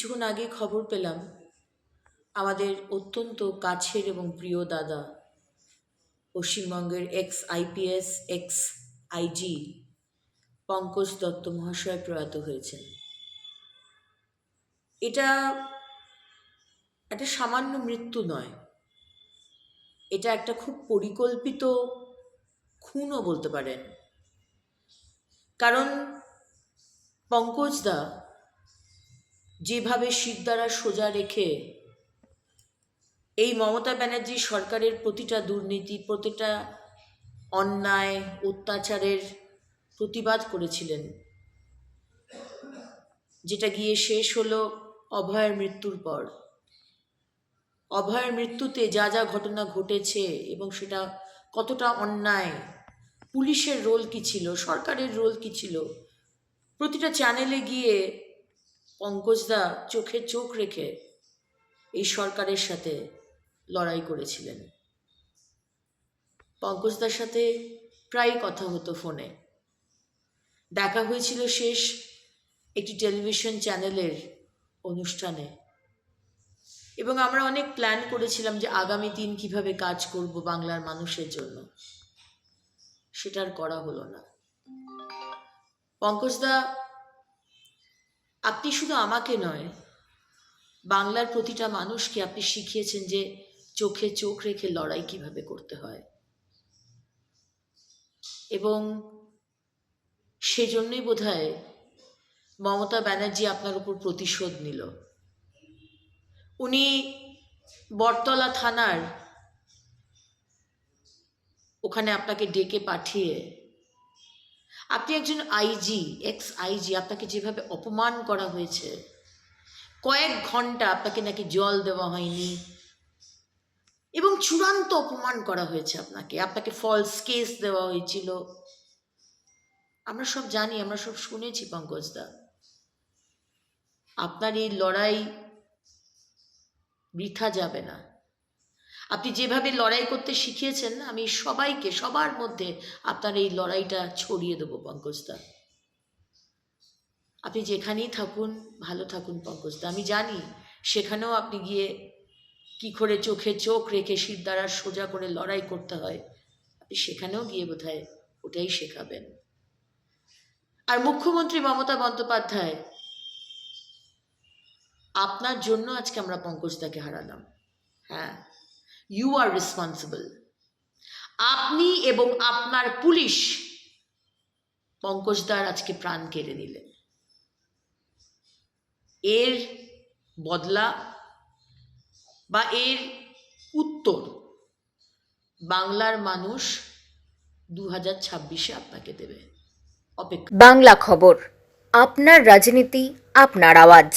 কিছুক্ষণ আগে খবর পেলাম আমাদের অত্যন্ত কাছের এবং প্রিয় দাদা পশ্চিমবঙ্গের x IPS x IG Pankaj Dutta মহাশয় প্রয়াত হয়েছেন। এটা একটা সামান্য মৃত্যু নয়, এটা একটা খুব পরিকল্পিত খুনও বলতে পারেন। কারণ পঙ্কজদা যেভাবে শিরদাঁড়া সোজা রেখে এই মমতা ব্যানার্জি সরকারের প্রতিটা দুর্নীতি, প্রতিটা অন্যায়, অত্যাচারের প্রতিবাদ করেছিলেন, যেটা গিয়ে শেষ হলো অভয়ের মৃত্যুর পর। অভয়ের মৃত্যুতে যা যা ঘটনা ঘটেছে এবং সেটা কতটা অন্যায়, পুলিশের রোল কী ছিল, সরকারের রোল কী ছিল, প্রতিটা চ্যানেলে গিয়ে পঙ্কজদা চোখে চোখ রেখে এই সরকারের সাথে লড়াই করেছিলেন। পঙ্কজদার সাথে প্রায় কথা হতো ফোনে, দেখা হয়েছিল শেষ একটি টেলিভিশন চ্যানেলের অনুষ্ঠানে, এবং আমরা অনেক প্ল্যান করেছিলাম যে আগামী দিন কিভাবে কাজ করব বাংলার মানুষের জন্য। সেটার করা হলো না। পঙ্কজদা, আপনি শুধু আমাকে নয়, বাংলার প্রতিটা মানুষকে আপনি শিখিয়েছেন যে চোখে চোখ রেখে লড়াই কিভাবে করতে হয়, এবং সেজন্যই বোধহয় মমতা ব্যানার্জি আপনার উপর প্রতিশোধ নিল। উনি বটতলা থানার ওখানে আপনাকে ডেকে পাঠিয়ে, আপনি একজন আইজি, এক্স আইজি, আপনাকে যেভাবে অপমান করা হয়েছে, কয়েক ঘন্টা আপনাকে নাকি জল দেওয়া হয়নি এবং চূড়ান্ত অপমান করা হয়েছে আপনাকে ফলস কেস দেওয়া হয়েছিল। আমরা সব জানি, আমরা সব শুনেছি। পঙ্কজদা, আপনার এই লড়াই বৃথা যাবে না। আপনি যেভাবে লড়াই করতে শিখিয়েছেন, আমি সবাইকে, সবার মধ্যে আপনার এই লড়াইটা ছড়িয়ে দেবো পঙ্কজদা। আপনি যেখানেই থাকুন, ভালো থাকুন পঙ্কজদা। আমি জানি সেখানেও আপনি গিয়ে কি করে চোখে চোখ রেখে শিরদাঁড়া সোজা করে লড়াই করতে হয়, আপনি সেখানেও গিয়ে বোধহয় ওটাই শেখাবেন। আর মুখ্যমন্ত্রী মমতা বন্দ্যোপাধ্যায়, আপনার জন্য আজকে আমরা পঙ্কজদাকে হারালাম। হ্যাঁ, ইউ আর রেসপন্সিবল। আপনি এবং আপনার পুলিশ পঙ্কজদার আজকে প্রাণ কেড়ে নিলেন। এর বদলা বা এর উত্তর বাংলার মানুষ 2026-এ আপনাকে দেবে। অপেক্ষা। বাংলা খবর, আপনার রাজনীতি, আপনার আওয়াজ।